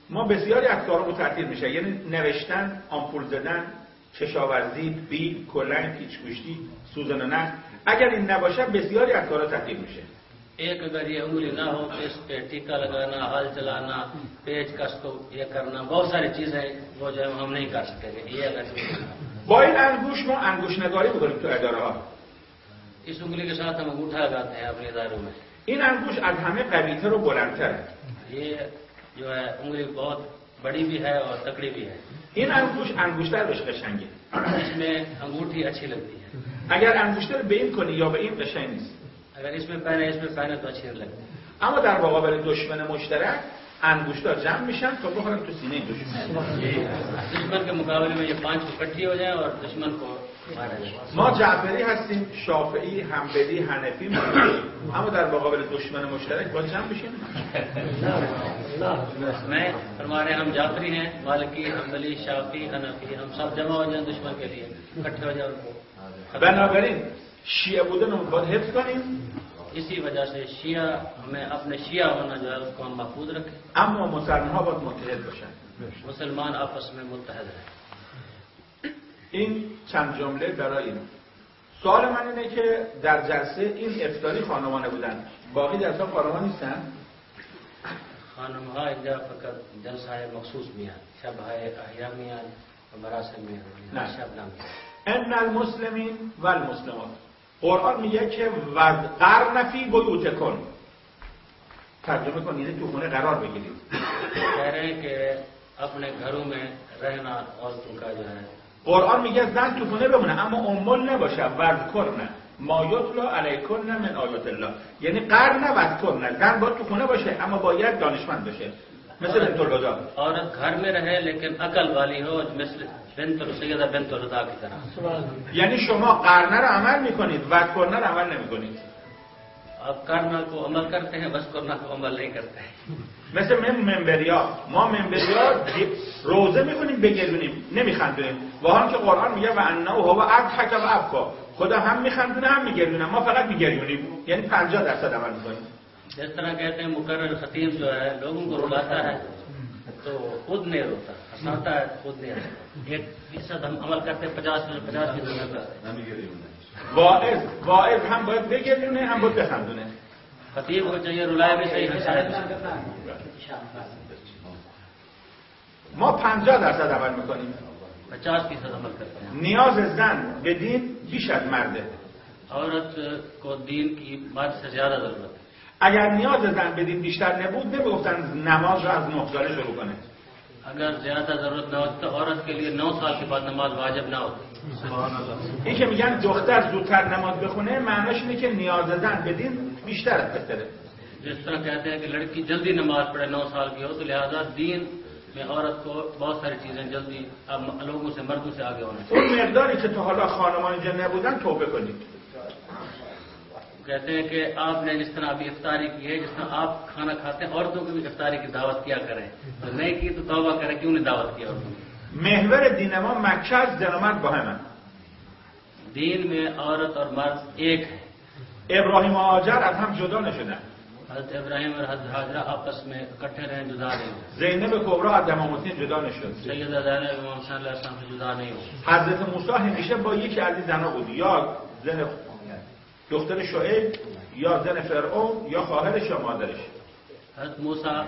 ما بسیاری از کارا تعطیل میشه، یعنی نوشتن، آمپول زدن، کشاورزی، بی، کلنگ، پیچگوشتی، سوزن نخ، اگر این نباشه بسیاری از کارا تعطیل میشه. एक अगर ये उंगली ना हो तो इस पे टीका लगाना, हल चलाना, पेच कस को ये करना, बहुत सारी चीजें वो जो हम नहीं कर सकते। ये अगर با این انگوش ما انگوش نگاری میکنیم تو اداره ها. इस उंगली के साथ हम अंगूठा लगाते हैं अपने इदारों में। این انگوش از همه قوی‌تر و بلندتره. ये जो है उंगली बहुत बड़ी भी है और तकड़ी भी है। این انگوش انگشتر بهش قشنگه. इसमें अंगूठी अच्छी लगती है। اگر انگشتر به این کنی یا به این قشنگ نیست. अगर इसमें पहने तो अच्छी लगती है। اما در مقابل دشمن مشترک انگشت‌ها جمع میشن تا بخورن تو سینه دشمن. दुश्मन के मुकाबले में ये 5 इकट्ठी हो जाए और दुश्मन को मारा जाए। ما جعفری هستیم، شافعی، حنبلی، حنفی، مالکی، اما در مقابل دشمن مشترک باید جمع بشیم. मैं हमारे हम जाफरी हैं, मालिकी, हम्बली, शाफी, हनफी, हम सब जमा हो जाएं दुश्मन के लिए, इकट्ठे हो जाए उनको. بنابراین شیعه بودن رو باید حفظ کنیم. इसी वजह से शिया हमें अपने शिया होना जो है उसको हम महफूज रखें. اما مسلمان‌ها باید متحد باشن. मुसलमान आपस में मुत्तहद हैं. این چند جمله برای این. سوال من اینه که در جلسه این افطاری خانمانه بودن، باقی جلسه خانمان نیستن؟ خانم ها اینجا فقط جلسه مخصوص میان، شب های احیا میان و مراسم میان، شب نمیان. ان المسلمین و المسلمات، قرآن میگه که وقرن فی بیوتکن، ترجمه کن یعنی تو خونه قرار بگیرید. कह रहे हैं कि अपने घरों में रहना औरतों का जो है. قرآن میگه زن تو خونه بمونه اما امول نباشه. وذکرن ما یتلی علیکن من آیات الله، یعنی قرن وذکرن، زن باید تو خونه باشه اما باید دانشمند باشه، مثل بنت الهدی. औरत घर में रहे लेकिन अकल वाली हो, مثل بنت सैयदा بنت الهدی की तरह. یعنی شما قرنه رو عمل میکنید، وذکرن رو عمل نمیکنید. अब करना को अमल करते हैं, बस करना को अमल नहीं करते हैं. مثل منبریا، ما منبریا روزه میکنیم بگردونیم نمیخندونیم، و حال که قرآن میگه و انه هو اضحک و ابکا، خدا هم میخندونه هم میگردونه، ما فقط میگردونیم، یعنی 50% عمل میکنیم. जिस तरह कहते हैं मुकर्रर खतीब जो है लोगों को रुलाता है तो खुद नहीं रोता, हंसाता है खुद नहीं हंसता. 1% हम अमल करते हैं, 50% واعظ هم باید بگردونه هم باید بخندونه. खतीब को चाहिए रुलाए भी सही, हंसाए भी सही. ما 50% عمل میکنیم. 50% عمل करते हैं. نیاز زن به دین بیش از مرده. औरत को दीन की मर्द से ज्यादा जरूरत है. اگر نیاز زن به دین بیشتر نبود نمیگفتن نماز رو از 9 ساله شروع کنه. अगर ज्यादा जरूरत न हो तो औरत के लिए 9 साल के बाद नमाज वाजिब ना होती. این که میگن دختر زودتر نماز بخونه معناش اینه که نیاز زن به دین بیشتر از پسره. जिस तरह कहते हैं कि लड़की जल्दी नमाज पढ़े 9 साल की हो तो लिहाजा दीन में औरत को बहुत सारी चीजें जल्दी लोगों से मर्दों से आगे होना चाहिए. اون مقداری که تا حالا خانمان اینجا نبودن توبه کنید. कहते हैं कि आपने जिस तरह अभी इफ्तारी की है, जिस तरह आप खाना खाते हैं औरतों को भी इफ्तारी की दावत किया करें, तो नहीं की तो तौबा करें, क्यों नहीं दावत किया औरतों को. محور دین ما مکه است، زن و مرد با هم. दीन में औरत और मर्द एक है. ابراهیم و هاجر از هم جدا نشدن. हज़रत इब्राहिम और हज़रत हाजरा आपस में इकट्ठे रहे, जुदा नहीं हुए. زینب کبرا از امام حسین جدا نشد. सैयदा ज़ैनब इमाम हुसैन अलैहि सलाम से जुदा नहीं हुए. حضرت موسی همیشه با یکی از این زنا بود، یا زن دختر شعیب یا زن فرعون یا خواهرش یا مادرش. हज़रत मूसा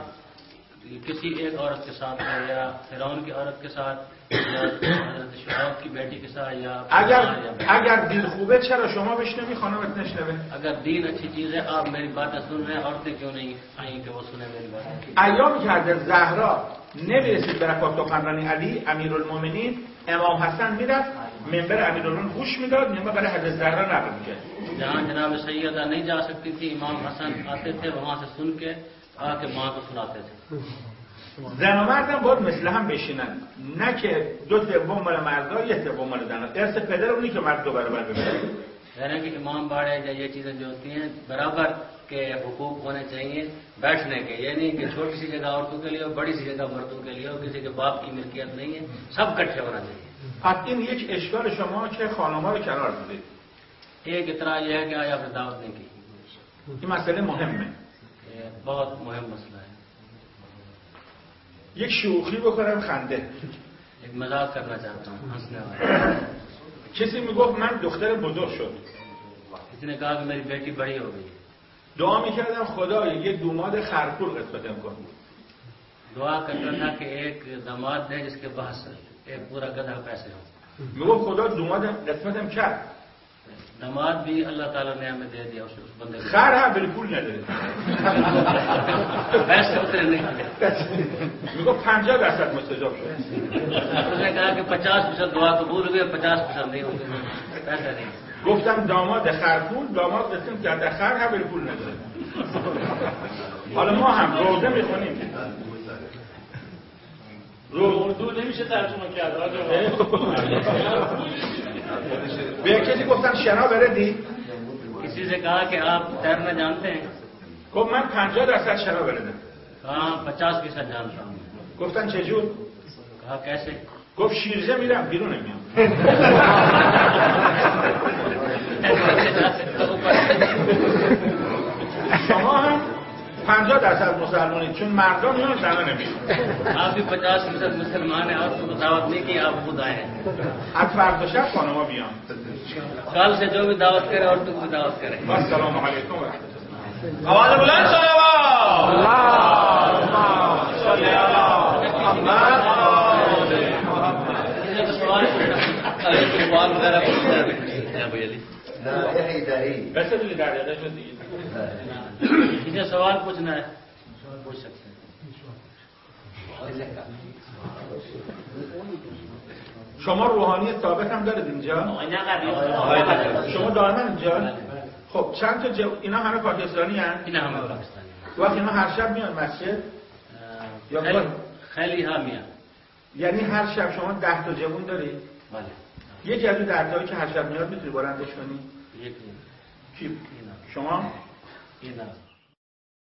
किसी एक औरत के साथ है, या फिरौन की औरत के साथ, या हज़रत शुआइब की बेटी के साथ, या اگر دین خوبه چرا شما بشنوی خانمت نشنوه؟ अगर दीन अच्छी चीज है, आप मेरी बातें सुन रहे हैं, औरतें क्यों नहीं आई कि वो सुने मेरी बातें. ایامی که حضرت زهرا نمیرسید برکات سخنرانی علی امیرالمومنین، امام حسن میرفت منبر امیرالمومنین گوش میداد، منبر برای حضرت زهرا نقل میکرد. जहाँ जनाब सैयदा नहीं जा सकती थी, इमाम हसन आते थे, वहाँ से सुन के आके माँ को सुनाते थे. زن و مردم باید مثل هم بشینن، نه که 2/3 مال مردا 1/3 مال زنا. ارث پدر اونی که مرد 2 برابر ببره. यानी कि इमाम बाड़े या ये चीजें जो होती हैं बराबर के हुकूक होने चाहिए बैठने के, यानी कि छोटी सी जगह औरतों के लिए और बड़ी सी जगह मर्दों के लिए, और किसी के बाप की मिल्कियत नहीं है, सब इकट्ठे होना चाहिए. پس این یک اشکال شما که خانم‌ها رو کنار بذارید. एक इतना यह है कि आज आपने दावत नहीं की. این مسئله مهمه. ये बहुत मुहिम मसला है. یک شوخی بکنم خنده. एक मजाक करना चाहता हूँ हंसने वाला। کسی میگفت من دختر بزرگ شد. किसी ने कहा कि मेरी बेटी बड़ी हो गई। دعا میکردم خدا یه دوماد خرپور قسمتم کن. दुआ करता था कि एक दामाद दे जिसके पास एक पूरा गधा पैसे हो। میگفت خدا دوماد قسمتم کرد. दामाद भी अल्लाह ताला ने हमें दे दिया उस बंदे को। خر هم بالکل نداره. पैसे उतरे नहीं। میگفت 50% مستجاب شد. उसने कहा कि 50% दुआ कबूल हुई, 50% नहीं हुई, पैसा नहीं। گفتم داماد خرپور، داماد قسم کرده خر هم بالکل نداره. حالا ما هم روزه میخونیم. اردو نمیشه ترجمه کرد. به کسی گفتم شنا بردی؟ किसी से कहा कि आप तैरना जानते हैं? گفت من 50% شنا بردم. हाँ 50% जानता हूँ। گفتن چجور؟ कहा कैसे? گفت شیرجه میرم بیرون نمیام. شما هم 50% مسلمانید چون مردم میان زنان نمیان. आप भी 50% मुसलमान हैं और तुमको दावत नहीं की, आप खुद आए हैं। از فردا شب خانما بیان. कल से जो भी दावत करे और तुम भी दावत करें। السلام علیکم و رحمت الله. आवाज बुलंद सलावत। अल्लाहुम्मा सल्ली अला मुहम्मद। सवाल वगैरह भैया जी वैसे भी लिखा जाता है जो दिए. मुझे सवाल पूछना है, पूछ सकते हैं। شما روحانی ثابت هم دارید اینجا؟ شما دائما اینجا؟ خب چند تا اینا همه پاکستانی هستند؟ اینا همه پاکستانی هستند. وقتی اینا هر شب میان مسجد؟ یا خیلی ها میان. یعنی هر شب شما 10 تا جوون دارید؟ بله. یکی از اون 10 تایی که هر شب میاد میتونی بلندش کنی؟ یکی. کی؟ شما؟ اینا.